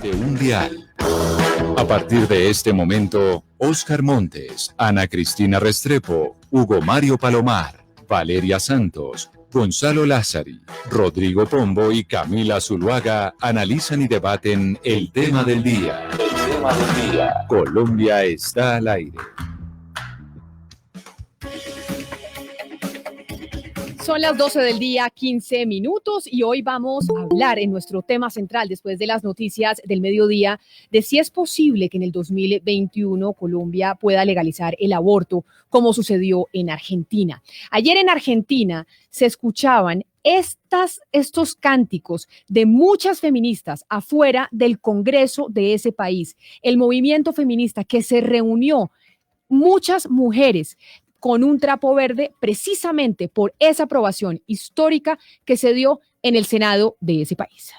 de un dial. A partir de este momento, Óscar Montes, Ana Cristina Restrepo, Hugo Mario Palomar, Valeria Santos, Gonzalo Lázari, Rodrigo Pombo y Camila Zuluaga analizan y debaten el tema del día. El tema del día. Colombia está al aire. Son las 12 del día, 15 minutos, y hoy vamos a hablar en nuestro tema central, después de las noticias del mediodía, de si es posible que en el 2021 Colombia pueda legalizar el aborto, como sucedió en Argentina. Ayer en Argentina se escuchaban estos cánticos de muchas feministas afuera del Congreso de ese país, el movimiento feminista que se reunió, muchas mujeres con un trapo verde precisamente por esa aprobación histórica que se dio en el Senado de ese país.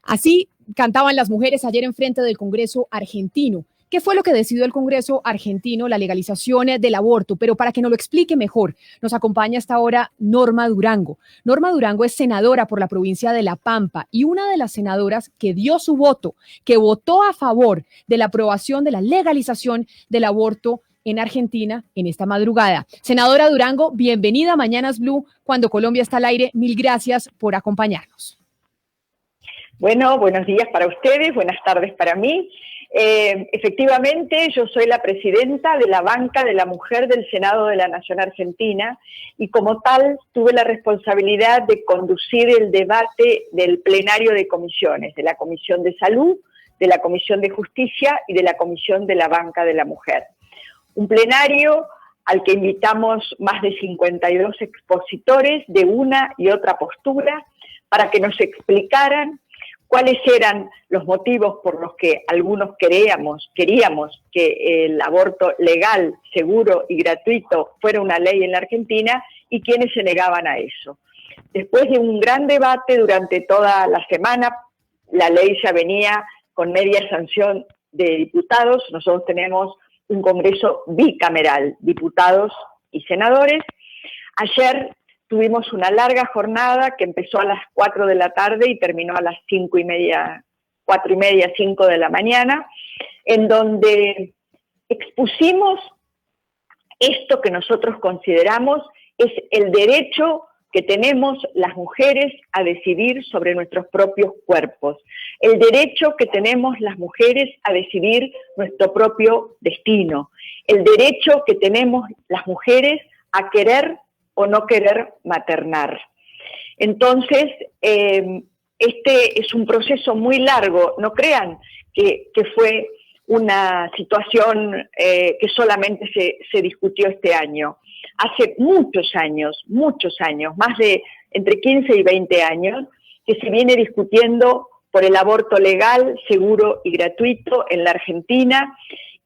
Así cantaban las mujeres ayer en frente del Congreso argentino. ¿Qué fue lo que decidió el Congreso argentino? La legalización del aborto, pero para que nos lo explique mejor, nos acompaña hasta ahora Norma Durango. Norma Durango es senadora por la provincia de La Pampa y una de las senadoras que dio su voto, que votó a favor de la aprobación de la legalización del aborto en Argentina en esta madrugada. Senadora Durango, bienvenida a Mañanas Blue, cuando Colombia está al aire. Mil gracias por acompañarnos. Bueno, buenos días para ustedes, buenas tardes para mí. Efectivamente, yo soy la presidenta de la Banca de la Mujer del Senado de la Nación Argentina y como tal tuve la responsabilidad de conducir el debate del plenario de comisiones, de la Comisión de Salud, de la Comisión de Justicia y de la Comisión de la Banca de la Mujer. Un plenario al que invitamos más de 52 expositores de una y otra postura para que nos explicaran cuáles eran los motivos por los que algunos queríamos que el aborto legal, seguro y gratuito fuera una ley en la Argentina y quienes se negaban a eso. Después de un gran debate durante toda la semana, la ley ya venía con media sanción de diputados. Nosotros tenemos un Congreso bicameral, diputados y senadores. Ayer tuvimos una larga jornada que empezó a las 4 de la tarde y terminó a las 4 y media, 5 de la mañana, en donde expusimos esto que nosotros consideramos es el derecho que tenemos las mujeres a decidir sobre nuestros propios cuerpos, el derecho que tenemos las mujeres a decidir nuestro propio destino, el derecho que tenemos las mujeres a querer o no querer maternar. Entonces, este es un proceso muy largo, no crean que fue una situación que solamente se discutió este año. Hace muchos años, más de entre 15 y 20 años, que se viene discutiendo por el aborto legal, seguro y gratuito en la Argentina,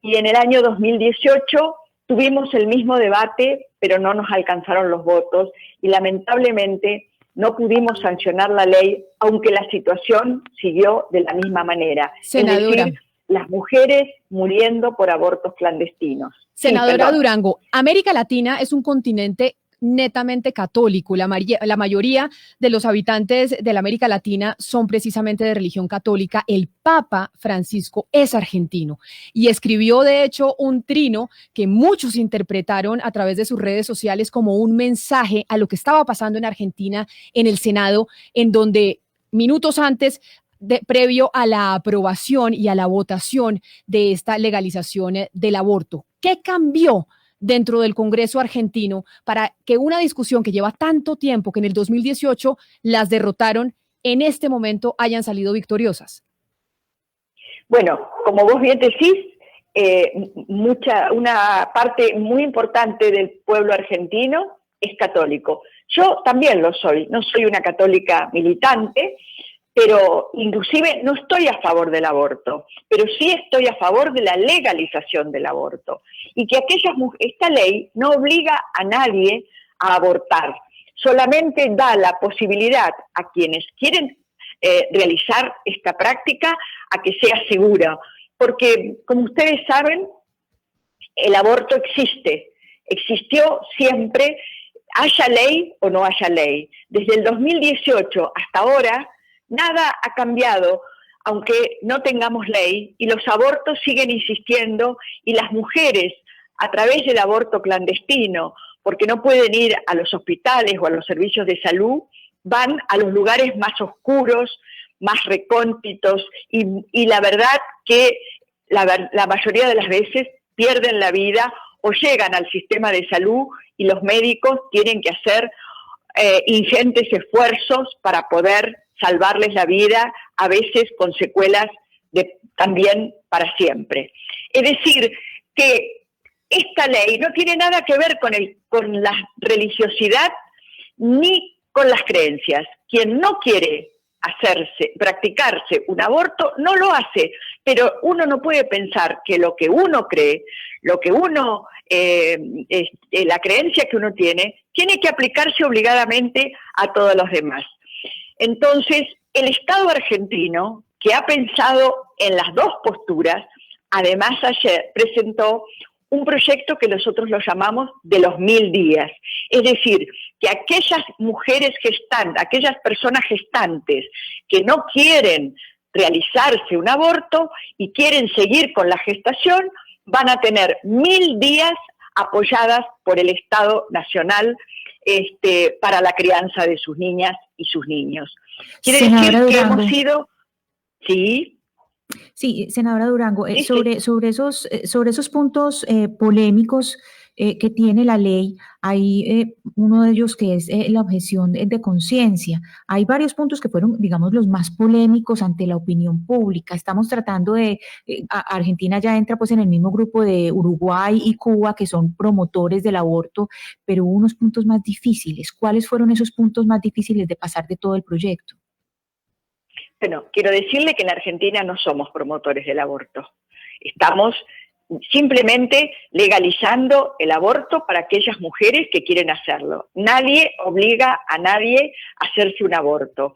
y en el año 2018 tuvimos el mismo debate, pero no nos alcanzaron los votos y lamentablemente no pudimos sancionar la ley, aunque la situación siguió de la misma manera. Senadora. Es decir, las mujeres muriendo por abortos clandestinos. Senadora Durango, América Latina es un continente netamente católico. La mayoría de los habitantes de la América Latina son precisamente de religión católica. El Papa Francisco es argentino y escribió, de hecho, un trino que muchos interpretaron a través de sus redes sociales como un mensaje a lo que estaba pasando en Argentina en el Senado, en donde minutos antes, previo a la aprobación y a la votación de esta legalización del aborto, ¿qué cambió dentro del Congreso argentino para que una discusión que lleva tanto tiempo, que en el 2018 las derrotaron, en este momento hayan salido victoriosas? Bueno, como vos bien decís, una parte muy importante del pueblo argentino es católico. Yo también lo soy, no soy una católica militante, pero inclusive no estoy a favor del aborto, pero sí estoy a favor de la legalización del aborto. Y que esta ley no obliga a nadie a abortar, solamente da la posibilidad a quienes quieren realizar esta práctica a que sea segura. Porque, como ustedes saben, el aborto existió siempre, haya ley o no haya ley. Desde el 2018 hasta ahora, nada ha cambiado, aunque no tengamos ley, y los abortos siguen insistiendo, y las mujeres, a través del aborto clandestino, porque no pueden ir a los hospitales o a los servicios de salud, van a los lugares más oscuros, más recónditos, y la verdad que la mayoría de las veces pierden la vida o llegan al sistema de salud y los médicos tienen que hacer ingentes esfuerzos para poder salvarles la vida, a veces con secuelas también para siempre. Es decir, que esta ley no tiene nada que ver con la religiosidad ni con las creencias. Quien no quiere practicarse un aborto, no lo hace, pero uno no puede pensar que lo que uno cree, lo que uno, la creencia que uno tiene que aplicarse obligadamente a todos los demás. Entonces, el Estado argentino, que ha pensado en las dos posturas, además ayer presentó un proyecto que nosotros lo llamamos de los 1000 días. Es decir, que aquellas mujeres gestantes, aquellas personas gestantes que no quieren realizarse un aborto y quieren seguir con la gestación, van a tener 1000 días apoyadas por el Estado Nacional para la crianza de sus niñas y sus niños. Quiere Senadora decir que Durango. hemos sido... Sí. Sí, senadora Durango, Sí, sobre esos puntos polémicos que tiene la ley, hay uno de ellos que es la objeción de conciencia. Hay varios puntos que fueron, digamos, los más polémicos ante la opinión pública. Estamos tratando de, Argentina ya entra pues en el mismo grupo de Uruguay y Cuba, que son promotores del aborto, pero hubo unos puntos más difíciles. ¿Cuáles fueron esos puntos más difíciles de pasar de todo el proyecto? Bueno, quiero decirle que en Argentina no somos promotores del aborto. Estamos simplemente legalizando el aborto para aquellas mujeres que quieren hacerlo. Nadie obliga a nadie a hacerse un aborto.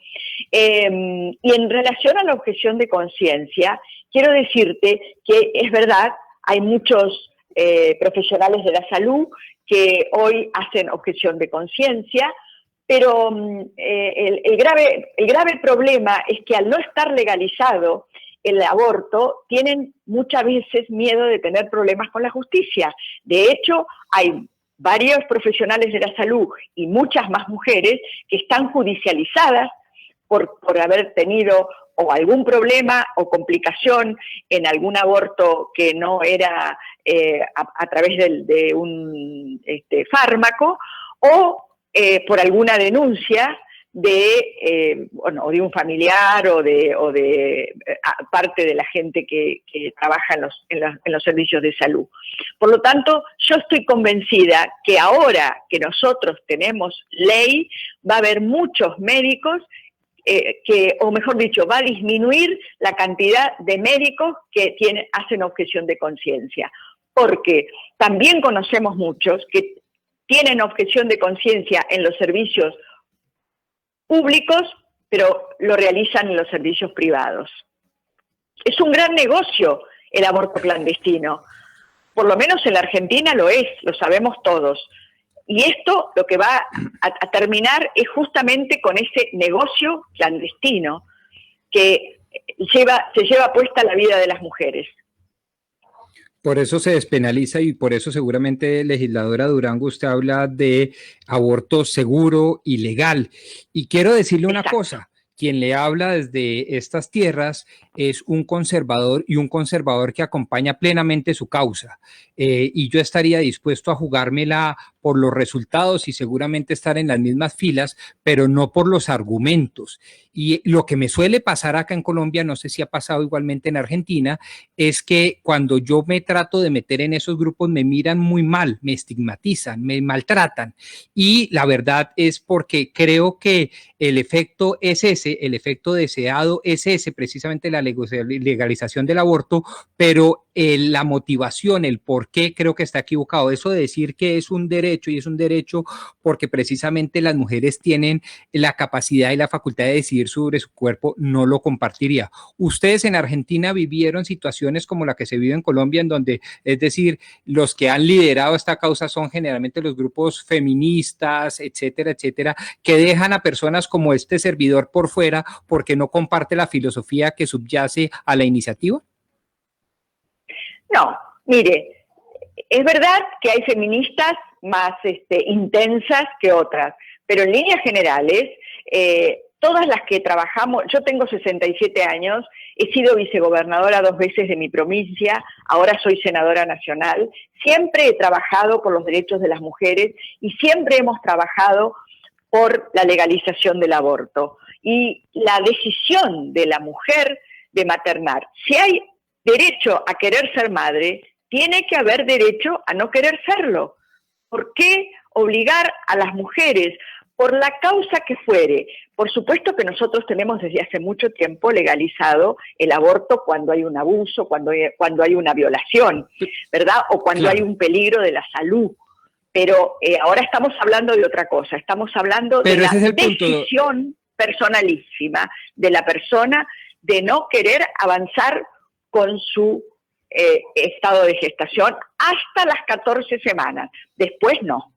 Y en relación a la objeción de conciencia, quiero decirte que es verdad, hay muchos profesionales de la salud que hoy hacen objeción de conciencia, pero el grave problema es que al no estar legalizado el aborto, tienen muchas veces miedo de tener problemas con la justicia. De hecho, hay varios profesionales de la salud y muchas más mujeres que están judicializadas por haber tenido o algún problema o complicación en algún aborto que no era a través de un fármaco, o por alguna denuncia de un familiar o de parte de la gente que trabaja en los servicios de salud. Por lo tanto, yo estoy convencida que ahora que nosotros tenemos ley, va a haber muchos médicos o mejor dicho, va a disminuir la cantidad de médicos que hacen objeción de conciencia, porque también conocemos muchos que tienen objeción de conciencia en los servicios públicos, pero lo realizan en los servicios privados. Es un gran negocio el aborto clandestino. Por lo menos en la Argentina lo es, lo sabemos todos. Y esto lo que va a terminar es justamente con ese negocio clandestino que se lleva puesta la vida de las mujeres. Por eso se despenaliza y por eso seguramente, legisladora Durango, usted habla de aborto seguro y legal. Y quiero decirle una cosa, quien le habla desde estas tierras es un conservador y un conservador que acompaña plenamente su causa. Y yo estaría dispuesto a jugármela por los resultados y seguramente estar en las mismas filas, pero no por los argumentos. Y lo que me suele pasar acá en Colombia, no sé si ha pasado igualmente en Argentina, es que cuando yo me trato de meter en esos grupos me miran muy mal, me estigmatizan, me maltratan. Y la verdad es porque creo que el efecto es ese, el efecto deseado es ese, precisamente la legalización del aborto, pero la motivación, el por qué creo que está equivocado. Eso de decir que es un derecho y es un derecho porque precisamente las mujeres tienen la capacidad y la facultad de decidir sobre su cuerpo, no lo compartiría. Ustedes en Argentina vivieron situaciones como la que se vive en Colombia, en donde, es decir, los que han liderado esta causa son generalmente los grupos feministas, etcétera, etcétera, que dejan a personas como este servidor por fuera porque no comparte la filosofía que subyace a la iniciativa? No, mire, es verdad que hay feministas más intensas que otras, pero en líneas generales, todas las que trabajamos, yo tengo 67 años, he sido vicegobernadora 2 veces de mi provincia, ahora soy senadora nacional, siempre he trabajado por los derechos de las mujeres y siempre hemos trabajado por la legalización del aborto. Y la decisión de la mujer de maternar, si hay derecho a querer ser madre, tiene que haber derecho a no querer serlo. ¿Por qué obligar a las mujeres, por la causa que fuere? Por supuesto que nosotros tenemos desde hace mucho tiempo legalizado el aborto cuando hay un abuso, cuando hay una violación, ¿verdad? O cuando hay un peligro de la salud. Pero ahora estamos hablando de otra cosa, estamos hablando de la decisión personalísima de la persona de no querer avanzar con su estado de gestación hasta las 14 semanas. Después no.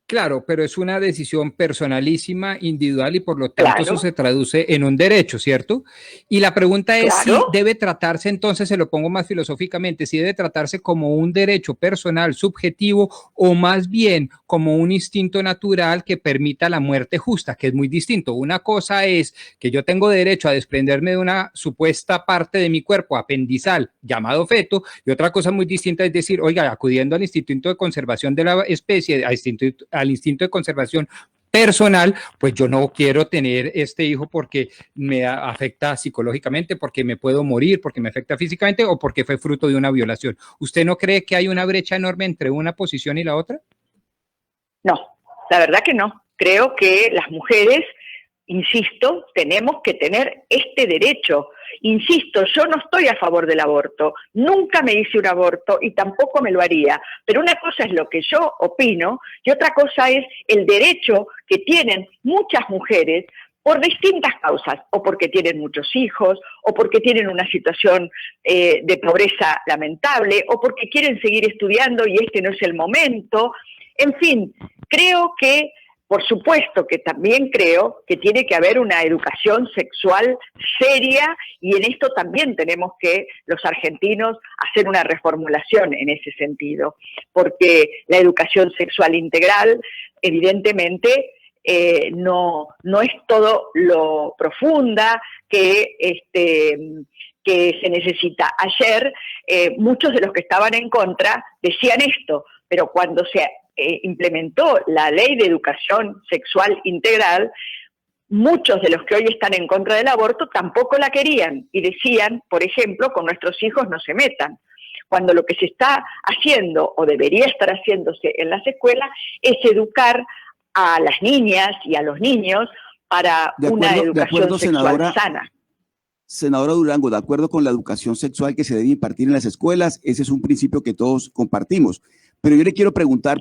Claro, pero es una decisión personalísima, individual y por lo tanto eso Claro. se traduce en un derecho, ¿cierto? Y la pregunta es si Claro. debe tratarse, entonces se lo pongo más filosóficamente, si debe tratarse como un derecho personal, subjetivo o más bien como un instinto natural que permita la muerte justa, que es muy distinto. Una cosa es que yo tengo derecho a desprenderme de una supuesta parte de mi cuerpo apendizal llamado feto y otra cosa muy distinta es decir, oiga, acudiendo al Instituto de Conservación de la Especie, al instinto de conservación personal, pues yo no quiero tener este hijo porque me afecta psicológicamente, porque me puedo morir, porque me afecta físicamente o porque fue fruto de una violación. ¿Usted no cree que hay una brecha enorme entre una posición y la otra? No, la verdad que no. Creo que las mujeres, insisto, tenemos que tener este derecho. Insisto, yo no estoy a favor del aborto, nunca me hice un aborto y tampoco me lo haría, pero una cosa es lo que yo opino y otra cosa es el derecho que tienen muchas mujeres por distintas causas, o porque tienen muchos hijos, o porque tienen una situación de pobreza lamentable, o porque quieren seguir estudiando y este no es el momento. En fin, creo que por supuesto que también creo que tiene que haber una educación sexual seria y en esto también tenemos que los argentinos hacer una reformulación en ese sentido, porque la educación sexual integral evidentemente no es todo lo profunda que se necesita. Ayer muchos de los que estaban en contra decían esto, pero cuando se implementó la ley de educación sexual integral, muchos de los que hoy están en contra del aborto tampoco la querían y decían, por ejemplo, con nuestros hijos no se metan, cuando lo que se está haciendo o debería estar haciéndose en las escuelas es educar a las niñas y a los niños para una educación sexual sana. Senadora Durango, de acuerdo con la educación sexual que se debe impartir en las escuelas, ese es un principio que todos compartimos. Pero yo le quiero preguntar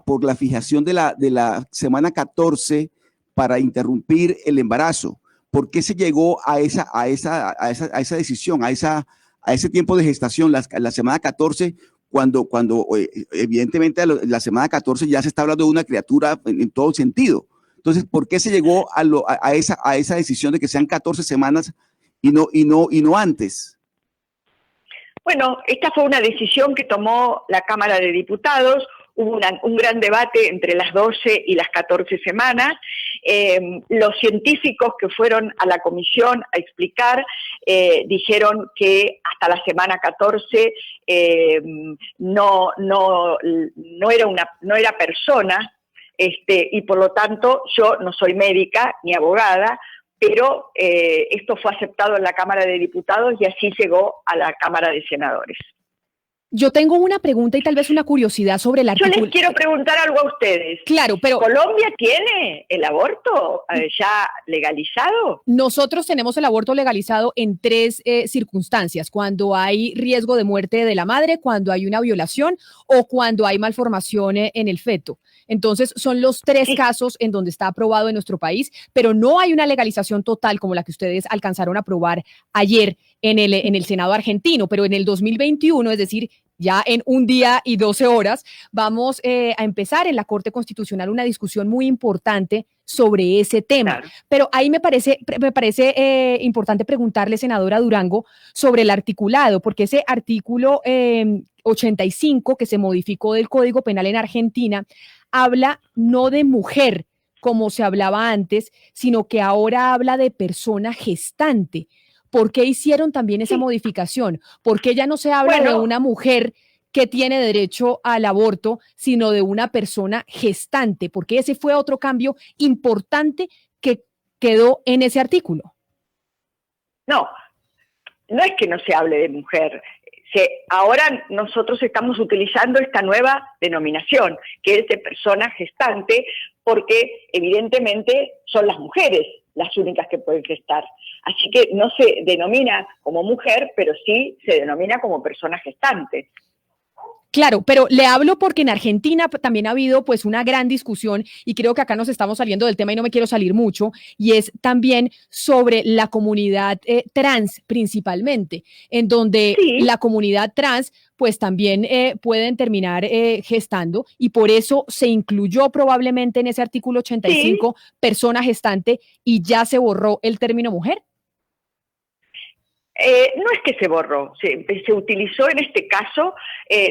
por la fijación de la semana 14 para interrumpir el embarazo. ¿Por qué se llegó a esa decisión, a ese tiempo de gestación, la semana 14, cuando evidentemente la semana 14 ya se está hablando de una criatura en todo sentido? Entonces, ¿por qué se llegó a esa decisión de que sean 14 semanas y no antes? Bueno, esta fue una decisión que tomó la Cámara de Diputados, hubo un gran debate entre las 12 y las 14 semanas. Los científicos que fueron a la comisión a explicar dijeron que hasta la semana 14 no era persona, y por lo tanto yo no soy médica ni abogada, pero esto fue aceptado en la Cámara de Diputados y así llegó a la Cámara de Senadores. Yo tengo una pregunta y tal vez una curiosidad sobre el artículo. Yo les quiero preguntar algo a ustedes. Claro, pero ¿Colombia tiene el aborto ya legalizado? nosotros tenemos el aborto legalizado en 3 circunstancias: cuando hay riesgo de muerte de la madre, cuando hay una violación o cuando hay malformación en el feto. Entonces, son los 3 casos en donde está aprobado en nuestro país, pero no hay una legalización total como la que ustedes alcanzaron a aprobar ayer en el Senado argentino. Pero en el 2021, es decir, ya en un día y 12 horas, vamos a empezar en la Corte Constitucional una discusión muy importante sobre ese tema. Claro. Pero ahí me parece importante preguntarle, senadora Durango, sobre el articulado, porque ese artículo 85 que se modificó del Código Penal en Argentina habla no de mujer, como se hablaba antes, sino que ahora habla de persona gestante. ¿Por qué hicieron también esa modificación? ¿Por qué ya no se habla de una mujer que tiene derecho al aborto, sino de una persona gestante? Porque ese fue otro cambio importante que quedó en ese artículo. No es que no se hable de mujer. Ahora nosotros estamos utilizando esta nueva denominación, que es de persona gestante, porque evidentemente son las mujeres las únicas que pueden gestar. Así que no se denomina como mujer, pero sí se denomina como persona gestante. Claro, pero le hablo porque en Argentina también ha habido pues una gran discusión, y creo que acá nos estamos saliendo del tema y no me quiero salir mucho, y es también sobre la comunidad trans principalmente, en donde la comunidad trans pues también pueden terminar gestando, y por eso se incluyó probablemente en ese artículo 85 persona gestante, y ya se borró el término mujer. No es que se borró, se utilizó en este caso.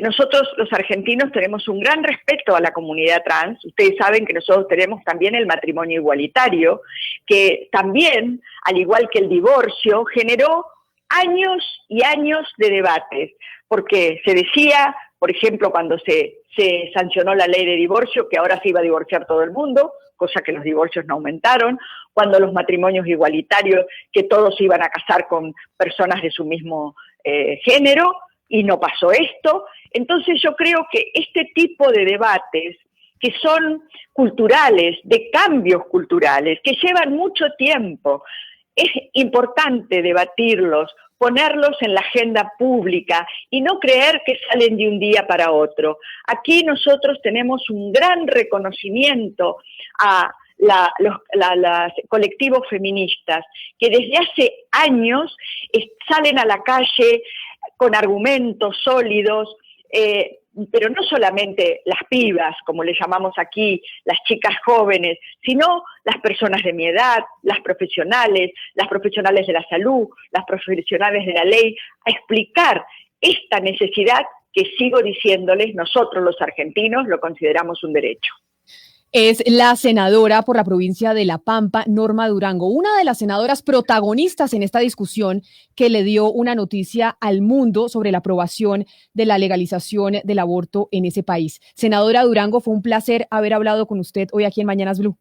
Nosotros los argentinos tenemos un gran respeto a la comunidad trans. Ustedes saben que nosotros tenemos también el matrimonio igualitario, que también, al igual que el divorcio, generó años y años de debates, porque se decía, por ejemplo, cuando se sancionó la ley de divorcio, que ahora se iba a divorciar todo el mundo, cosa que los divorcios no aumentaron, cuando los matrimonios igualitarios, que todos se iban a casar con personas de su mismo género, y no pasó esto. Entonces yo creo que este tipo de debates, que son culturales, de cambios culturales, que llevan mucho tiempo, es importante debatirlos, ponerlos en la agenda pública y no creer que salen de un día para otro. Aquí nosotros tenemos un gran reconocimiento a los colectivos feministas, que desde hace años salen a la calle con argumentos sólidos, pero no solamente las pibas, como le llamamos aquí, las chicas jóvenes, sino las personas de mi edad, las profesionales de la salud, las profesionales de la ley, a explicar esta necesidad que, sigo diciéndoles, nosotros los argentinos lo consideramos un derecho. Es la senadora por la provincia de La Pampa, Norma Durango, una de las senadoras protagonistas en esta discusión, que le dio una noticia al mundo sobre la aprobación de la legalización del aborto en ese país. Senadora Durango, fue un placer haber hablado con usted hoy aquí en Mañanas Blue.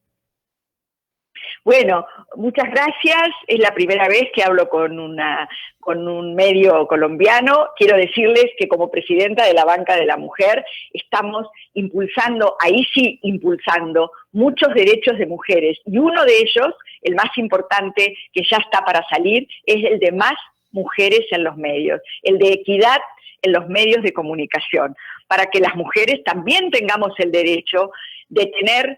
Bueno, muchas gracias. Es la primera vez que hablo con un medio colombiano. Quiero decirles que como presidenta de la Banca de la Mujer estamos impulsando muchos derechos de mujeres. Y uno de ellos, el más importante, que ya está para salir, es el de más mujeres en los medios, el de equidad en los medios de comunicación, para que las mujeres también tengamos el derecho de tener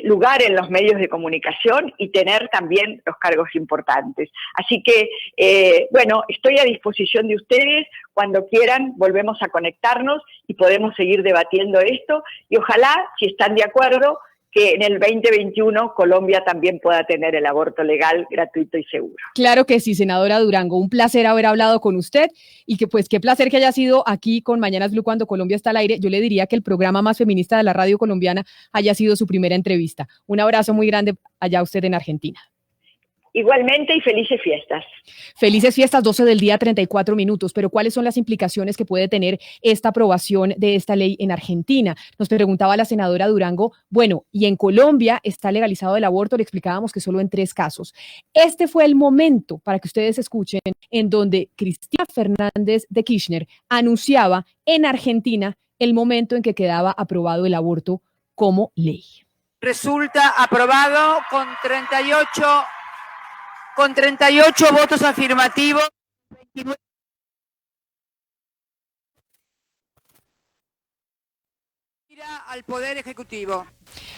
lugar en los medios de comunicación y tener también los cargos importantes. Así que, bueno, estoy a disposición de ustedes. Cuando quieran, volvemos a conectarnos y podemos seguir debatiendo esto. Y ojalá, si están de acuerdo, que en el 2021 Colombia también pueda tener el aborto legal, gratuito y seguro. Claro que sí, senadora Durango, un placer haber hablado con usted, y que pues qué placer que haya sido aquí con Mañanas Blue cuando Colombia está al aire. Yo le diría que el programa más feminista de la radio colombiana haya sido su primera entrevista. Un abrazo muy grande allá a usted en Argentina. Igualmente y felices fiestas. Felices fiestas, 12 del día, 34 minutos. Pero ¿cuáles son las implicaciones que puede tener esta aprobación de esta ley en Argentina? Nos preguntaba la senadora Durango. Bueno, y en Colombia está legalizado el aborto, le explicábamos que solo en 3 casos. Este fue el momento, para que ustedes escuchen, en donde Cristina Fernández de Kirchner anunciaba en Argentina el momento en que quedaba aprobado el aborto como ley. Resulta aprobado con 38 votos afirmativos, 29 al Poder Ejecutivo.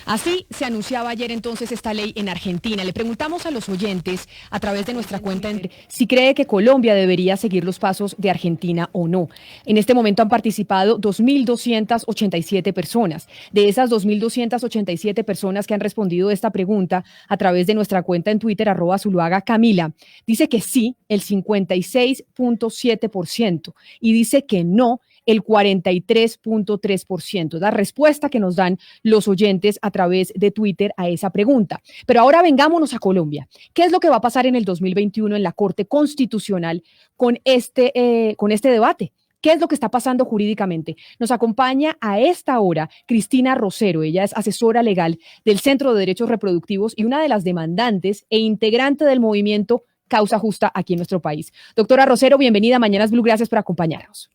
Así se anunciaba ayer entonces esta ley en Argentina. Le preguntamos a los oyentes a través de nuestra cuenta si cree que Colombia debería seguir los pasos de Argentina o no. En este momento han participado 2.287 personas. De esas 2.287 personas que han respondido esta pregunta a través de nuestra cuenta en Twitter, @Zuluaga Camila, dice que sí, el 56.7%, y dice que no, el 43.3%. La respuesta que nos dan los oyentes a través de Twitter a esa pregunta. Pero ahora vengámonos a Colombia. ¿Qué es lo que va a pasar en el 2021 en la Corte Constitucional con este debate? ¿Qué es lo que está pasando jurídicamente? Nos acompaña a esta hora Cristina Rosero. Ella es asesora legal del Centro de Derechos Reproductivos y una de las demandantes e integrante del movimiento Causa Justa aquí en nuestro país. Doctora Rosero, bienvenida a Mañanas Blue. Gracias por acompañarnos.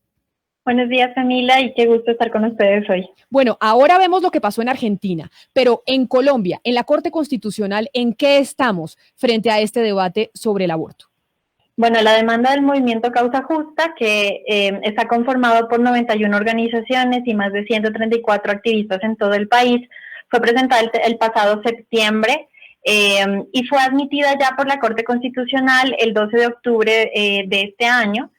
Buenos días, Camila, y qué gusto estar con ustedes hoy. Bueno, ahora vemos lo que pasó en Argentina, pero en Colombia, en la Corte Constitucional, ¿en qué estamos frente a este debate sobre el aborto? Bueno, la demanda del movimiento Causa Justa, que está conformado por 91 organizaciones y más de 134 activistas en todo el país, fue presentada el pasado septiembre y fue admitida ya por la Corte Constitucional el 12 de octubre de este año.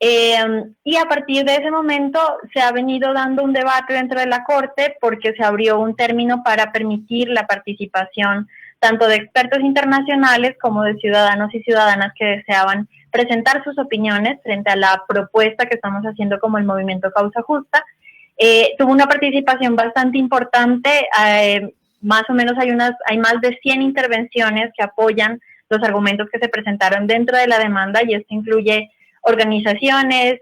Y a partir de ese momento se ha venido dando un debate dentro de la Corte porque se abrió un término para permitir la participación tanto de expertos internacionales como de ciudadanos y ciudadanas que deseaban presentar sus opiniones frente a la propuesta que estamos haciendo como el movimiento Causa Justa. Tuvo una participación bastante importante, más o menos hay más de 100 intervenciones que apoyan los argumentos que se presentaron dentro de la demanda, y esto incluye organizaciones,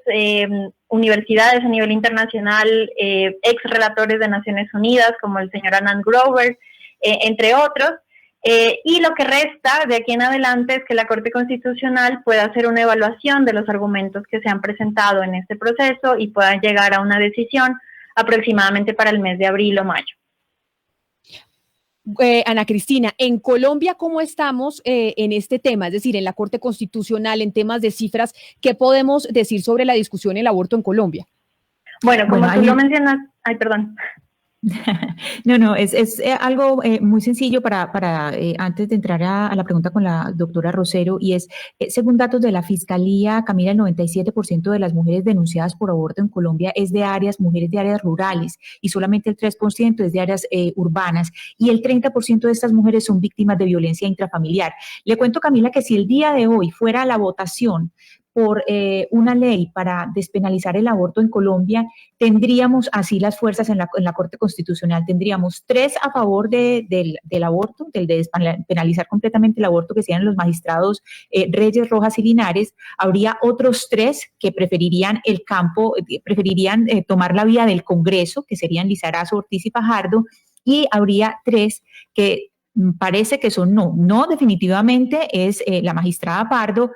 universidades a nivel internacional, ex relatores de Naciones Unidas como el señor Anand Grover, entre otros, y lo que resta de aquí en adelante es que la Corte Constitucional pueda hacer una evaluación de los argumentos que se han presentado en este proceso y puedan llegar a una decisión aproximadamente para el mes de abril o mayo. Ana Cristina, en Colombia, ¿cómo estamos en este tema? Es decir, en la Corte Constitucional, en temas de cifras, ¿qué podemos decir sobre la discusión del aborto en Colombia? Bueno, como tú lo mencionas, perdón. No, es algo muy sencillo para antes de entrar a la pregunta con la doctora Rosero, y es, según datos de la Fiscalía, Camila, el 97% de las mujeres denunciadas por aborto en Colombia es de mujeres de áreas rurales, y solamente el 3% es de áreas urbanas, y el 30% de estas mujeres son víctimas de violencia intrafamiliar. Le cuento, Camila, que si el día de hoy fuera la votación por una ley para despenalizar el aborto en Colombia, tendríamos así las fuerzas en la Corte Constitucional. Tendríamos 3 a favor del aborto, del de despenalizar completamente el aborto, que sean los magistrados Reyes, Rojas y Linares. Habría otros 3 que preferirían tomar la vía del Congreso, que serían Lizarazo, Ortiz y Fajardo, y habría 3 que parece que son no definitivamente es la magistrada Pardo,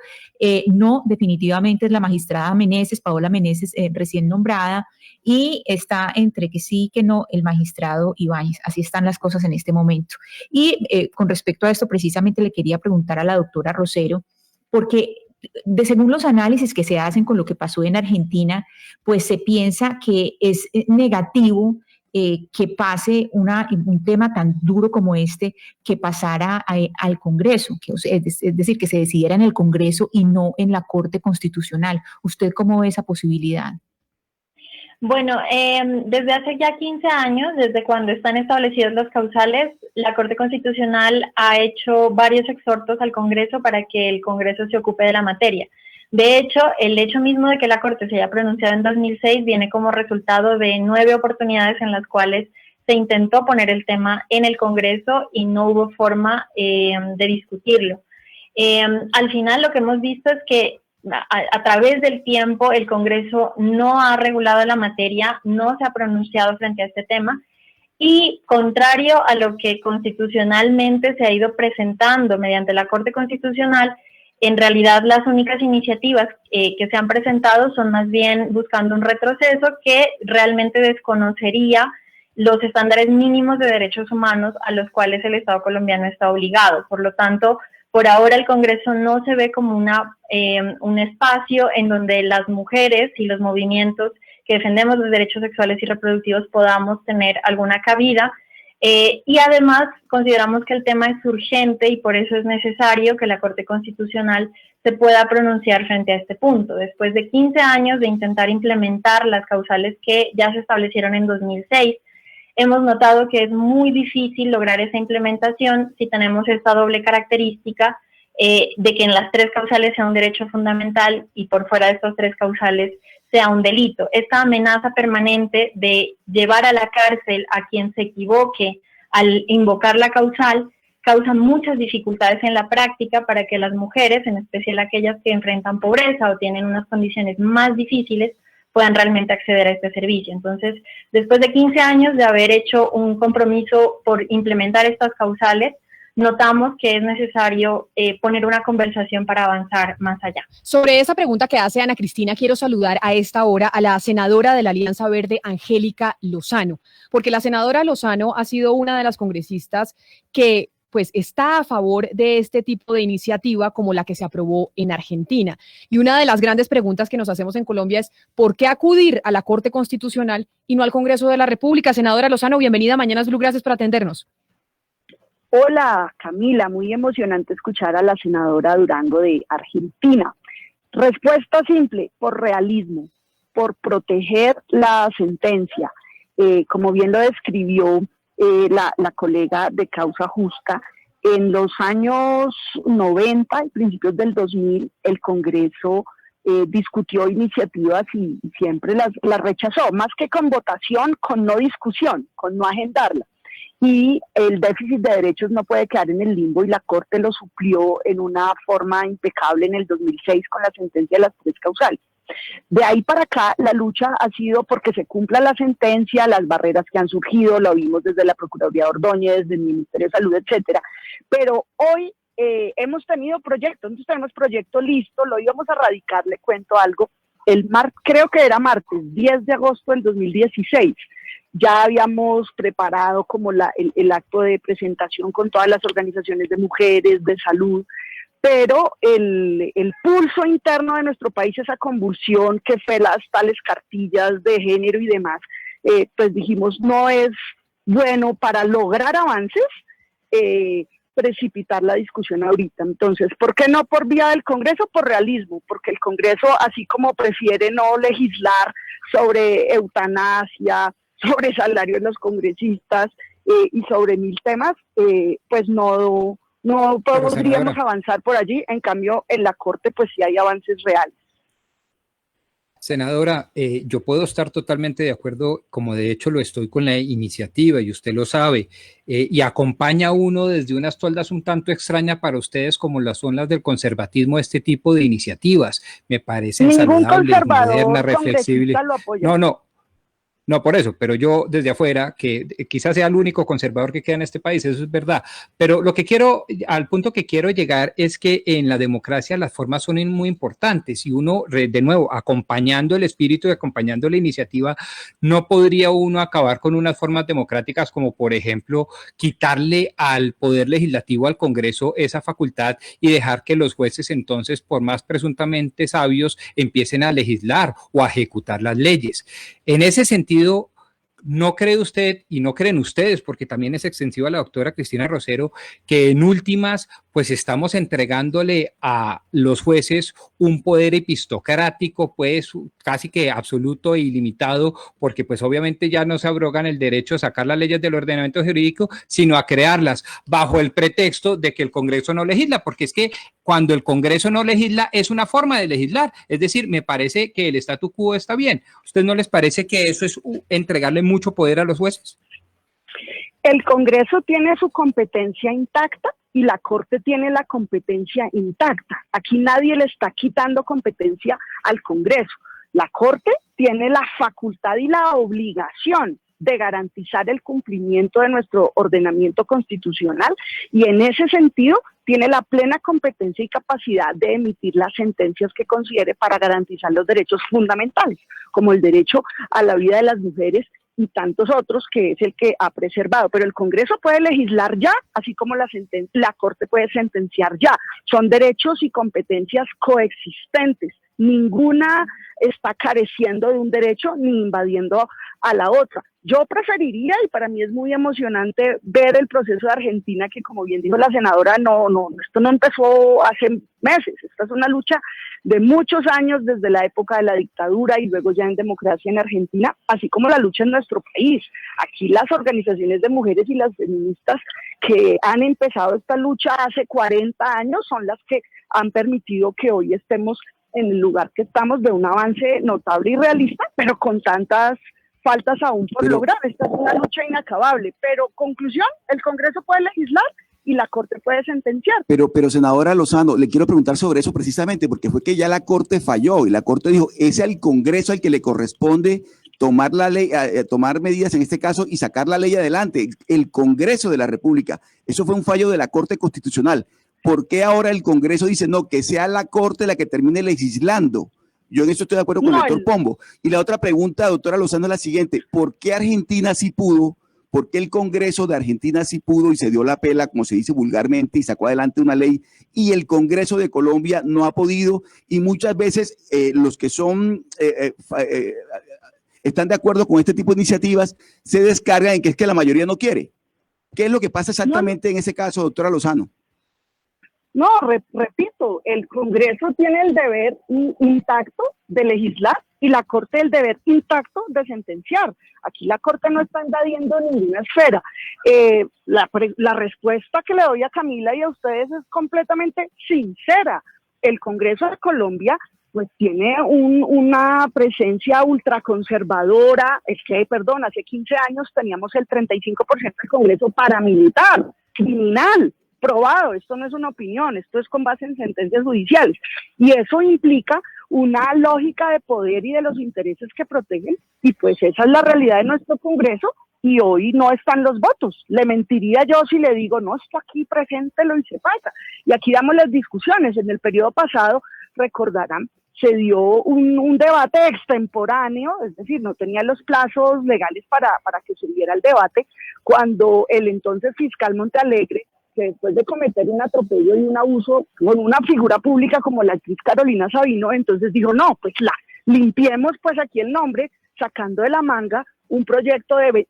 no definitivamente es la magistrada Meneses, Paola Meneses, recién nombrada, y está entre que sí que no el magistrado Ibáñez. Así están las cosas en este momento. Y con respecto a esto, precisamente le quería preguntar a la doctora Rosero, porque según los análisis que se hacen con lo que pasó en Argentina, pues se piensa que es negativo que pase un tema tan duro como este, que pasara al Congreso, es decir, que se decidiera en el Congreso y no en la Corte Constitucional. ¿Usted cómo ve esa posibilidad? Bueno, desde hace ya 15 años, desde cuando están establecidos los causales, la Corte Constitucional ha hecho varios exhortos al Congreso para que el Congreso se ocupe de la materia. De hecho, el hecho mismo de que la Corte se haya pronunciado en 2006 viene como resultado de 9 oportunidades en las cuales se intentó poner el tema en el Congreso y no hubo forma de discutirlo. Al final lo que hemos visto es que a través del tiempo el Congreso no ha regulado la materia, no se ha pronunciado frente a este tema, y contrario a lo que constitucionalmente se ha ido presentando mediante la Corte Constitucional, en realidad las únicas iniciativas que se han presentado son más bien buscando un retroceso que realmente desconocería los estándares mínimos de derechos humanos a los cuales el Estado colombiano está obligado. Por lo tanto, por ahora el Congreso no se ve como un espacio en donde las mujeres y los movimientos que defendemos los derechos sexuales y reproductivos podamos tener alguna cabida. Y además consideramos que el tema es urgente y por eso es necesario que la Corte Constitucional se pueda pronunciar frente a este punto. Después de 15 años de intentar implementar las causales que ya se establecieron en 2006, hemos notado que es muy difícil lograr esa implementación si tenemos esta doble característica de que en las 3 causales sea un derecho fundamental y por fuera de estos 3 causales sea un delito. Esta amenaza permanente de llevar a la cárcel a quien se equivoque al invocar la causal causa muchas dificultades en la práctica para que las mujeres, en especial aquellas que enfrentan pobreza o tienen unas condiciones más difíciles, puedan realmente acceder a este servicio. Entonces, después de 15 años de haber hecho un compromiso por implementar estas causales, notamos que es necesario poner una conversación para avanzar más allá. Sobre esa pregunta que hace Ana Cristina, quiero saludar a esta hora a la senadora de la Alianza Verde, Angélica Lozano, porque la senadora Lozano ha sido una de las congresistas que pues está a favor de este tipo de iniciativa como la que se aprobó en Argentina. Y una de las grandes preguntas que nos hacemos en Colombia es ¿por qué acudir a la Corte Constitucional y no al Congreso de la República? Senadora Lozano, bienvenida a Mañanas Blue, gracias por atendernos. Hola Camila, muy emocionante escuchar a la senadora Durango de Argentina. Respuesta simple, por realismo, por proteger la sentencia. Como bien lo describió la colega de Causa Justa, en los años 90 y principios del 2000 el Congreso discutió iniciativas y siempre las rechazó, más que con votación, con no discusión, con no agendarla. Y el déficit de derechos no puede quedar en el limbo y la Corte lo suplió en una forma impecable en el 2006 con la sentencia de las 3 causales. De ahí para acá la lucha ha sido porque se cumpla la sentencia, las barreras que han surgido, lo vimos desde la Procuraduría Ordóñez, desde el Ministerio de Salud, etcétera. Pero hoy hemos tenido proyecto, entonces tenemos proyecto listo, lo íbamos a radicar, le cuento algo, creo que era martes 10 de agosto del 2016. Ya habíamos preparado como el acto de presentación con todas las organizaciones de mujeres, de salud, pero el pulso interno de nuestro país, esa convulsión que fue las tales cartillas de género y demás, pues dijimos no es bueno para lograr avances, precipitar la discusión ahorita. Entonces, ¿por qué no por vía del Congreso? Por realismo, porque el Congreso, así como prefiere no legislar sobre eutanasia, sobre salario de los congresistas y sobre 1000 temas, pues no podríamos avanzar por allí. En cambio, en la Corte pues sí hay avances reales. Senadora, yo puedo estar totalmente de acuerdo, como de hecho lo estoy con la iniciativa y usted lo sabe, y acompaña a uno desde unas toldas un tanto extrañas para ustedes como las son las del conservatismo, este tipo de iniciativas. Me parecen saludables, modernas, reflexibles. No, por eso, pero yo desde afuera, que quizás sea el único conservador que queda en este país, eso es verdad, pero al punto que quiero llegar es que en la democracia las formas son muy importantes y uno, de nuevo, acompañando el espíritu y acompañando la iniciativa, no podría uno acabar con unas formas democráticas como, por ejemplo, quitarle al Poder Legislativo, al Congreso, esa facultad y dejar que los jueces entonces, por más presuntamente sabios, empiecen a legislar o a ejecutar las leyes. En ese sentido, ¿no cree usted y no creen ustedes, porque también es extensiva a la doctora Cristina Rosero, que en últimas pues estamos entregándole a los jueces un poder epistocrático pues casi que absoluto e ilimitado, porque pues obviamente ya no se abrogan el derecho a sacar las leyes del ordenamiento jurídico, sino a crearlas bajo el pretexto de que el Congreso no legisla, porque es que cuando el Congreso no legisla es una forma de legislar, es decir, me parece que el statu quo está bien. ¿A usted no les parece que eso es entregarle mucho poder a los jueces? El Congreso tiene su competencia intacta y la Corte tiene la competencia intacta. Aquí nadie le está quitando competencia al Congreso. La Corte tiene la facultad y la obligación de garantizar el cumplimiento de nuestro ordenamiento constitucional y en ese sentido tiene la plena competencia y capacidad de emitir las sentencias que considere para garantizar los derechos fundamentales, como el derecho a la vida de las mujeres y tantos otros que es el que ha preservado. Pero el Congreso puede legislar ya, así como la Corte puede sentenciar ya. Son derechos y competencias coexistentes. Ninguna está careciendo de un derecho ni invadiendo a la otra. Yo preferiría, y para mí es muy emocionante ver el proceso de Argentina, que como bien dijo la senadora, esto no empezó hace meses, esta es una lucha de muchos años desde la época de la dictadura y luego ya en democracia en Argentina, así como la lucha en nuestro país. Aquí las organizaciones de mujeres y las feministas que han empezado esta lucha hace 40 años son las que han permitido que hoy estemos en el lugar que estamos de un avance notable y realista, pero con tantas faltas aún por lograr. Esta es una lucha inacabable, pero conclusión, el Congreso puede legislar y la Corte puede sentenciar. Pero senadora Lozano, le quiero preguntar sobre eso precisamente, porque fue que ya la Corte falló y la Corte dijo, es al Congreso al que le corresponde tomar la ley, tomar medidas en este caso y sacar la ley adelante, el Congreso de la República. Eso fue un fallo de la Corte Constitucional. ¿Por qué ahora el Congreso dice no, que sea la Corte la que termine legislando? Yo en eso estoy de acuerdo con el doctor Pombo. Y la otra pregunta, doctora Lozano, es la siguiente. ¿Por qué Argentina sí pudo? ¿Por qué el Congreso de Argentina sí pudo y se dio la pela, como se dice vulgarmente, y sacó adelante una ley, y el Congreso de Colombia no ha podido? Y muchas veces los que son están de acuerdo con este tipo de iniciativas se descargan en que es que la mayoría no quiere. ¿Qué es lo que pasa exactamente en ese caso, doctora Lozano? No, repito, el Congreso tiene el deber intacto de legislar y la Corte el deber intacto de sentenciar. Aquí la Corte no está invadiendo ninguna esfera. La respuesta que le doy a Camila y a ustedes es completamente sincera. El Congreso de Colombia pues tiene una presencia ultraconservadora. Hace 15 años teníamos el 35% del Congreso paramilitar, criminal, probado. Esto no es una opinión, esto es con base en sentencias judiciales. Y eso implica una lógica de poder y de los intereses que protegen, y pues esa es la realidad de nuestro Congreso, y hoy no están los votos. Le mentiría yo si le digo, no, esto aquí preséntelo y se pasa. Y aquí damos las discusiones. En el periodo pasado, recordarán, se dio un debate extemporáneo, es decir, no tenía los plazos legales para que se diera el debate, cuando el entonces fiscal Montealegre, que después de cometer un atropello y un abuso con una figura pública como la actriz Carolina Sabino, entonces dijo, no, pues limpiemos pues aquí el nombre, sacando de la manga un proyecto de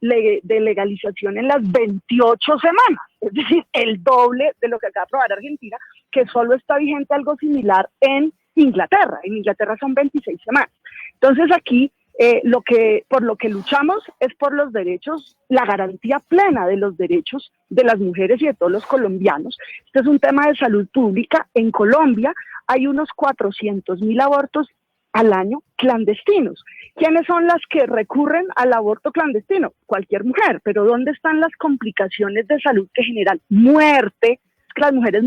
legalización en las 28 semanas, es decir, el doble de lo que acaba de aprobar Argentina, que solo está vigente algo similar en Inglaterra. En Inglaterra son 26 semanas. Entonces aquí por lo que luchamos es por los derechos, la garantía plena de los derechos de las mujeres y de todos los colombianos. Este es un tema de salud pública. En Colombia hay unos 400.000 abortos al año clandestinos. ¿Quiénes son las que recurren al aborto clandestino? Cualquier mujer, pero ¿dónde están las complicaciones de salud que generan muerte? Que las mujeres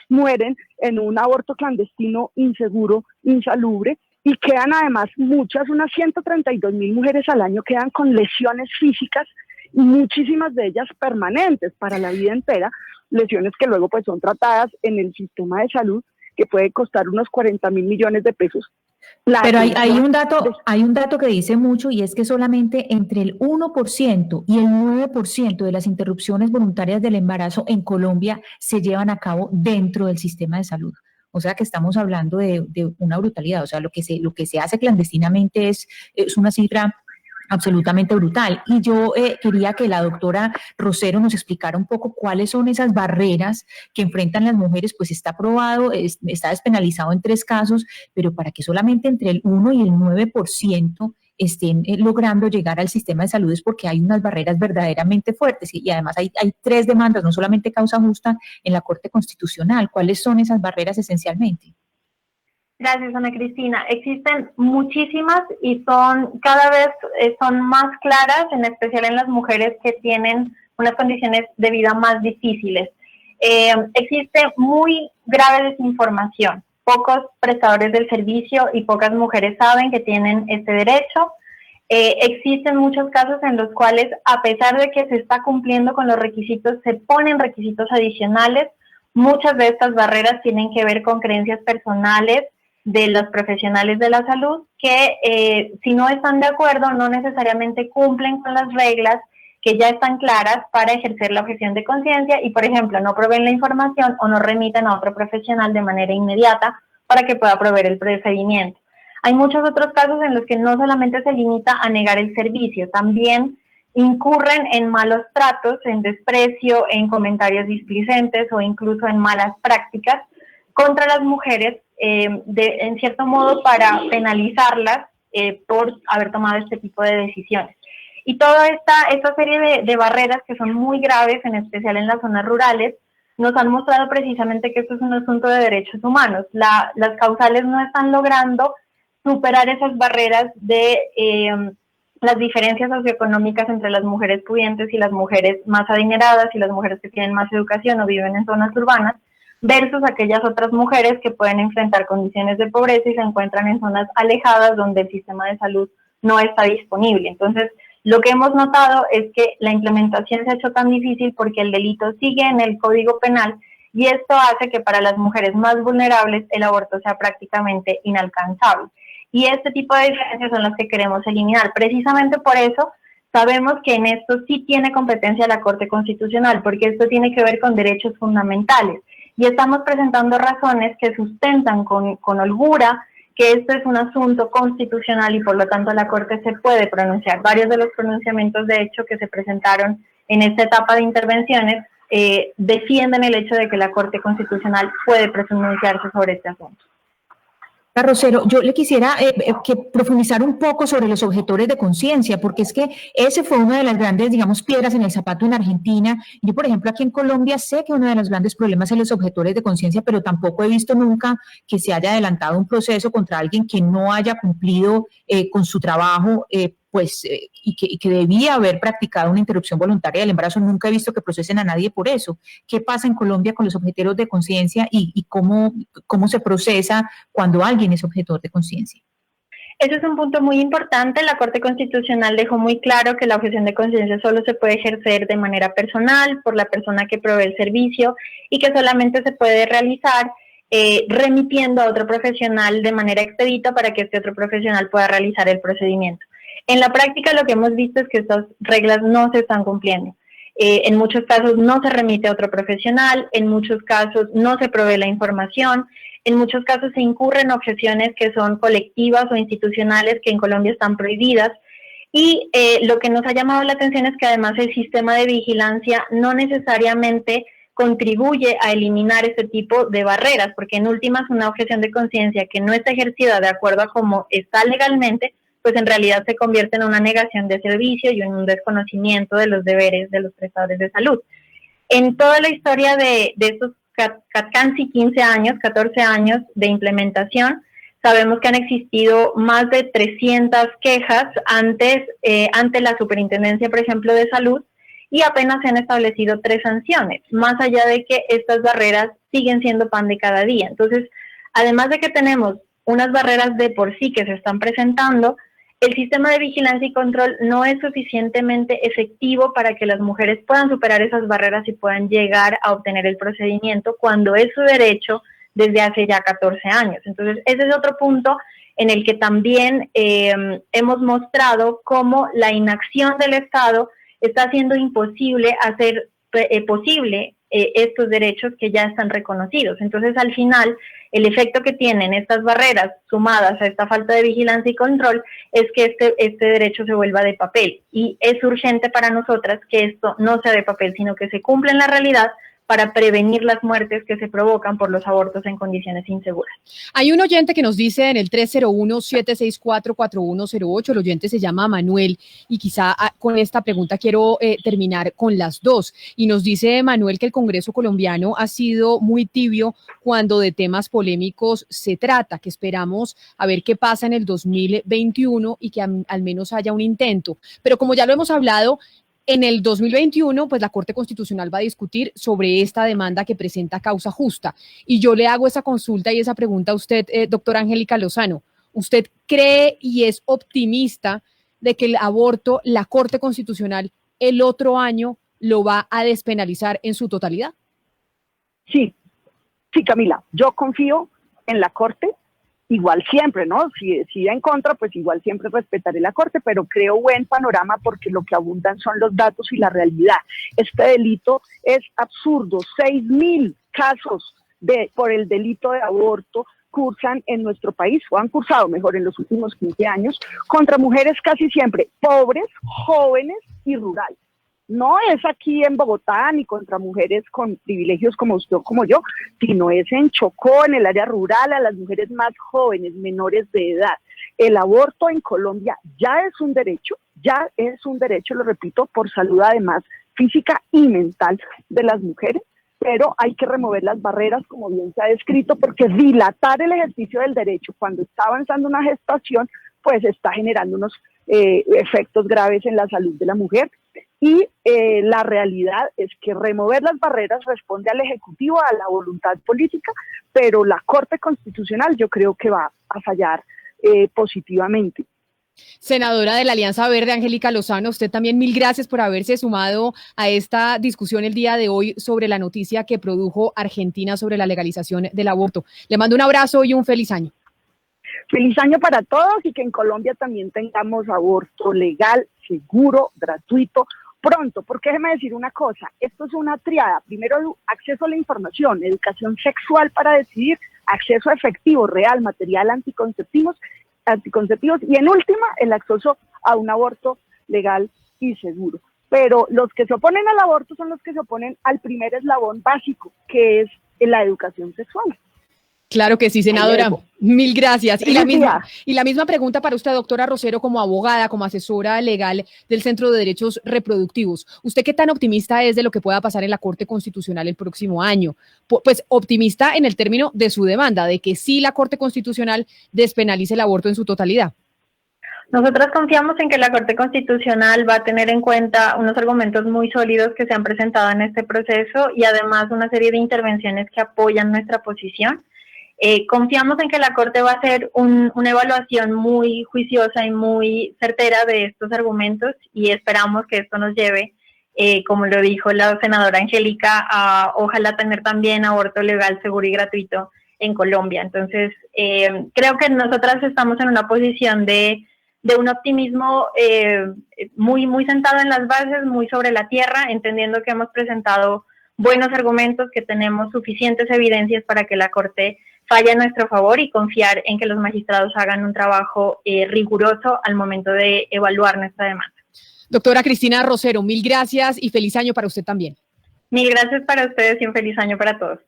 mueren en un aborto clandestino inseguro, insalubre, y quedan además unas 132.000 mujeres al año quedan con lesiones físicas, y muchísimas de ellas permanentes para la vida entera, lesiones que luego pues son tratadas en el sistema de salud, que puede costar unos 40.000 millones de pesos. Pero hay un dato que dice mucho, y es que solamente entre el 1% y el 9% de las interrupciones voluntarias del embarazo en Colombia se llevan a cabo dentro del sistema de salud. O sea que estamos hablando de una brutalidad. O sea, lo que se hace clandestinamente es una cifra absolutamente brutal. Y yo quería que la doctora Rosero nos explicara un poco cuáles son esas barreras que enfrentan las mujeres. Pues está aprobado, está despenalizado en 3 casos, pero para que solamente entre el 1 y el 9% estén logrando llegar al sistema de salud es porque hay unas barreras verdaderamente fuertes, y además hay 3 demandas, no solamente causa justa, en la Corte Constitucional. ¿Cuáles son esas barreras esencialmente? Gracias, Ana Cristina. Existen muchísimas y cada vez son más claras, en especial en las mujeres que tienen unas condiciones de vida más difíciles. existe muy grave desinformación. Pocos prestadores del servicio y pocas mujeres saben que tienen este derecho. Existen muchos casos en los cuales, a pesar de que se está cumpliendo con los requisitos, se ponen requisitos adicionales. Muchas de estas barreras tienen que ver con creencias personales de los profesionales de la salud que si no están de acuerdo no necesariamente cumplen con las reglas que ya están claras para ejercer la objeción de conciencia y, por ejemplo, no proveen la información o no remiten a otro profesional de manera inmediata para que pueda proveer el procedimiento. Hay muchos otros casos en los que no solamente se limita a negar el servicio, también incurren en malos tratos, en desprecio, en comentarios displicentes o incluso en malas prácticas contra las mujeres, en cierto modo para penalizarlas por haber tomado este tipo de decisiones. Y toda esta serie de barreras que son muy graves, en especial en las zonas rurales, nos han mostrado precisamente que esto es un asunto de derechos humanos. Las causales no están logrando superar esas barreras de las diferencias socioeconómicas entre las mujeres pudientes y las mujeres más adineradas y las mujeres que tienen más educación o viven en zonas urbanas, versus aquellas otras mujeres que pueden enfrentar condiciones de pobreza y se encuentran en zonas alejadas donde el sistema de salud no está disponible. Entonces, lo que hemos notado es que la implementación se ha hecho tan difícil porque el delito sigue en el Código Penal y esto hace que para las mujeres más vulnerables el aborto sea prácticamente inalcanzable. Y este tipo de diferencias son las que queremos eliminar. Precisamente por eso sabemos que en esto sí tiene competencia la Corte Constitucional, porque esto tiene que ver con derechos fundamentales. Y estamos presentando razones que sustentan con holgura que esto es un asunto constitucional y por lo tanto la Corte se puede pronunciar. Varios de los pronunciamientos, de hecho, que se presentaron en esta etapa de intervenciones defienden el hecho de que la Corte Constitucional puede pronunciarse sobre este asunto. Rosero, yo le quisiera que profundizar un poco sobre los objetores de conciencia, porque es que ese fue una de las grandes, digamos, piedras en el zapato en Argentina. Yo, por ejemplo, aquí en Colombia sé que uno de los grandes problemas es los objetores de conciencia, pero tampoco he visto nunca que se haya adelantado un proceso contra alguien que no haya cumplido con su trabajo, y que debía haber practicado una interrupción voluntaria del embarazo. Nunca he visto que procesen a nadie por eso. ¿Qué pasa en Colombia con los objetores de conciencia y cómo se procesa cuando alguien es objetor de conciencia? Ese es un punto muy importante. La Corte Constitucional dejó muy claro que la objeción de conciencia solo se puede ejercer de manera personal por la persona que provee el servicio y que solamente se puede realizar remitiendo a otro profesional de manera expedita para que este otro profesional pueda realizar el procedimiento. En la práctica lo que hemos visto es que estas reglas no se están cumpliendo. En muchos casos no se remite a otro profesional, en muchos casos no se provee la información, en muchos casos se incurren objeciones que son colectivas o institucionales que en Colombia están prohibidas. Y lo que nos ha llamado la atención es que además el sistema de vigilancia no necesariamente contribuye a eliminar este tipo de barreras, porque en últimas una objeción de conciencia que no está ejercida de acuerdo a cómo está legalmente, pues en realidad se convierte en una negación de servicio y en un desconocimiento de los deberes de los prestadores de salud. En toda la historia de estos casi 15 años, 14 años de implementación, sabemos que han existido más de 300 quejas ante la Superintendencia, por ejemplo, de Salud, y apenas se han establecido 3 sanciones, más allá de que estas barreras siguen siendo pan de cada día. Entonces, además de que tenemos unas barreras de por sí que se están presentando, el sistema de vigilancia y control no es suficientemente efectivo para que las mujeres puedan superar esas barreras y puedan llegar a obtener el procedimiento cuando es su derecho desde hace ya 14 años. Entonces, ese es otro punto en el que también hemos mostrado cómo la inacción del Estado está haciendo imposible hacer posible estos derechos que ya están reconocidos. Entonces, al final, el efecto que tienen estas barreras sumadas a esta falta de vigilancia y control es que este derecho se vuelva de papel. Y es urgente para nosotras que esto no sea de papel, sino que se cumpla en la realidad para prevenir las muertes que se provocan por los abortos en condiciones inseguras. Hay un oyente que nos dice en el 301-764-4108, el oyente se llama Manuel, y quizá con esta pregunta quiero terminar con las dos. Y nos dice Manuel que el Congreso colombiano ha sido muy tibio cuando de temas polémicos se trata, que esperamos a ver qué pasa en el 2021 y que al menos haya un intento. Pero como ya lo hemos hablado, En el 2021, pues la Corte Constitucional va a discutir sobre esta demanda que presenta causa justa. Y yo le hago esa consulta y esa pregunta a usted, doctora Angélica Lozano. ¿Usted cree y es optimista de que el aborto, la Corte Constitucional, el otro año lo va a despenalizar en su totalidad? Sí, Camila, yo confío en la Corte. Igual siempre, ¿no? Si en contra, pues igual siempre respetaré la Corte, pero creo buen panorama porque lo que abundan son los datos y la realidad. Este delito es absurdo. 6.000 casos por el delito de aborto cursan en nuestro país, o han cursado mejor en los últimos 15 años, contra mujeres casi siempre pobres, jóvenes y rurales. No es aquí en Bogotá ni contra mujeres con privilegios como usted o como yo, sino es en Chocó, en el área rural, a las mujeres más jóvenes, menores de edad. El aborto en Colombia ya es un derecho, lo repito, por salud además física y mental de las mujeres, pero hay que remover las barreras, como bien se ha descrito, porque dilatar el ejercicio del derecho cuando está avanzando una gestación, pues está generando unos efectos graves en la salud de la mujer. Y la realidad es que remover las barreras responde al Ejecutivo, a la voluntad política, pero la Corte Constitucional yo creo que va a fallar positivamente. Senadora de la Alianza Verde, Angélica Lozano, usted también mil gracias por haberse sumado a esta discusión el día de hoy sobre la noticia que produjo Argentina sobre la legalización del aborto. Le mando un abrazo y un feliz año. Feliz año para todos y que en Colombia también tengamos aborto legal, seguro, gratuito, pronto, porque déjeme decir una cosa, esto es una triada, primero acceso a la información, educación sexual para decidir, acceso efectivo, real, material, anticonceptivos y en última el acceso a un aborto legal y seguro. Pero los que se oponen al aborto son los que se oponen al primer eslabón básico, que es la educación sexual. Claro que sí, senadora. Mil gracias. Y la misma pregunta para usted, doctora Rosero, como abogada, como asesora legal del Centro de Derechos Reproductivos. ¿Usted qué tan optimista es de lo que pueda pasar en la Corte Constitucional el próximo año? Pues optimista en el término de su demanda, de que sí la Corte Constitucional despenalice el aborto en su totalidad. Nosotros confiamos en que la Corte Constitucional va a tener en cuenta unos argumentos muy sólidos que se han presentado en este proceso y además una serie de intervenciones que apoyan nuestra posición. Confiamos en que la Corte va a hacer una evaluación muy juiciosa y muy certera de estos argumentos y esperamos que esto nos lleve, como lo dijo la senadora Angélica, a ojalá tener también aborto legal, seguro y gratuito en Colombia. Entonces, creo que nosotras estamos en una posición de un optimismo muy, muy sentado en las bases, muy sobre la tierra, entendiendo que hemos presentado buenos argumentos, que tenemos suficientes evidencias para que la Corte falle a nuestro favor y confiar en que los magistrados hagan un trabajo riguroso al momento de evaluar nuestra demanda. Doctora Cristina Rosero, mil gracias y feliz año para usted también. Mil gracias para ustedes y un feliz año para todos.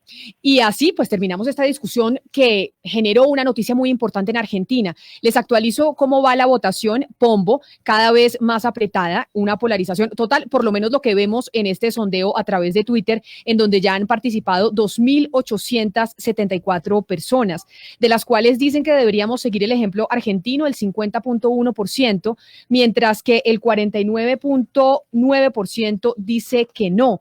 Y así pues terminamos esta discusión que generó una noticia muy importante en Argentina. Les actualizo cómo va la votación. Pombo, cada vez más apretada, una polarización total, por lo menos lo que vemos en este sondeo a través de Twitter, en donde ya han participado 2.874 personas, de las cuales dicen que deberíamos seguir el ejemplo argentino, el 50.1%, mientras que el 49.9% dice que no.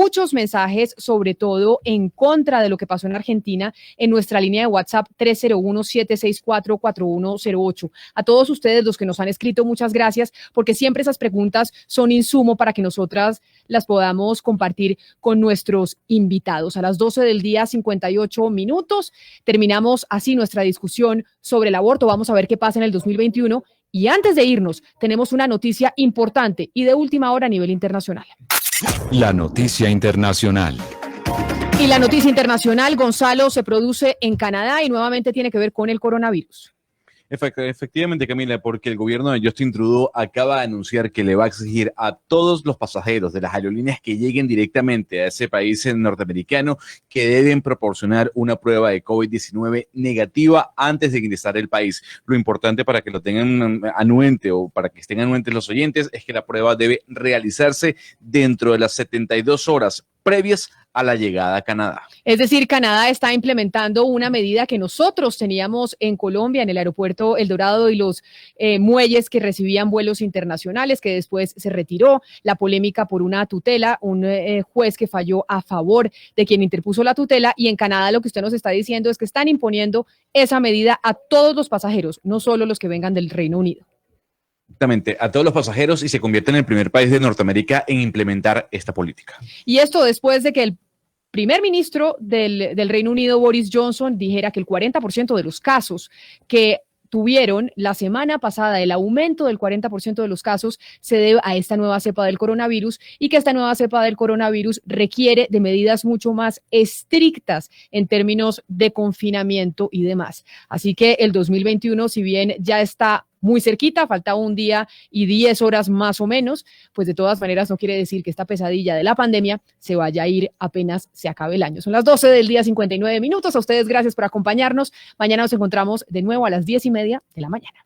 Muchos mensajes, sobre todo en contra de lo que pasó en Argentina, en nuestra línea de WhatsApp 301-764-4108. A todos ustedes, los que nos han escrito, muchas gracias, porque siempre esas preguntas son insumo para que nosotras las podamos compartir con nuestros invitados. A las 12 del día, 58 minutos, terminamos así nuestra discusión sobre el aborto. Vamos a ver qué pasa en el 2021. Y antes de irnos, tenemos una noticia importante y de última hora a nivel internacional. La noticia internacional. Y la noticia internacional, Gonzalo, se produce en Canadá y nuevamente tiene que ver con el coronavirus. Efectivamente, Camila, porque el gobierno de Justin Trudeau acaba de anunciar que le va a exigir a todos los pasajeros de las aerolíneas que lleguen directamente a ese país norteamericano que deben proporcionar una prueba de COVID-19 negativa antes de ingresar al país. Lo importante para que lo tengan anuente o para que estén anuentes los oyentes es que la prueba debe realizarse dentro de las 72 horas previas a la llegada a Canadá. Es decir, Canadá está implementando una medida que nosotros teníamos en Colombia, en el aeropuerto El Dorado y los muelles que recibían vuelos internacionales, que después se retiró, la polémica por una tutela, un juez que falló a favor de quien interpuso la tutela, y en Canadá lo que usted nos está diciendo es que están imponiendo esa medida a todos los pasajeros, no solo los que vengan del Reino Unido. Exactamente, a todos los pasajeros, y se convierte en el primer país de Norteamérica en implementar esta política. Y esto después de que el primer ministro del Reino Unido, Boris Johnson, dijera que el 40% de los casos que tuvieron la semana pasada, el aumento del 40% de los casos se debe a esta nueva cepa del coronavirus, y que esta nueva cepa del coronavirus requiere de medidas mucho más estrictas en términos de confinamiento y demás. Así que el 2021, si bien ya está muy cerquita, falta un día y 10 horas más o menos, pues de todas maneras no quiere decir que esta pesadilla de la pandemia se vaya a ir apenas se acabe el año. Son las 12 del día, 59 minutos. A ustedes gracias por acompañarnos. Mañana nos encontramos de nuevo a las 10:30 de la mañana.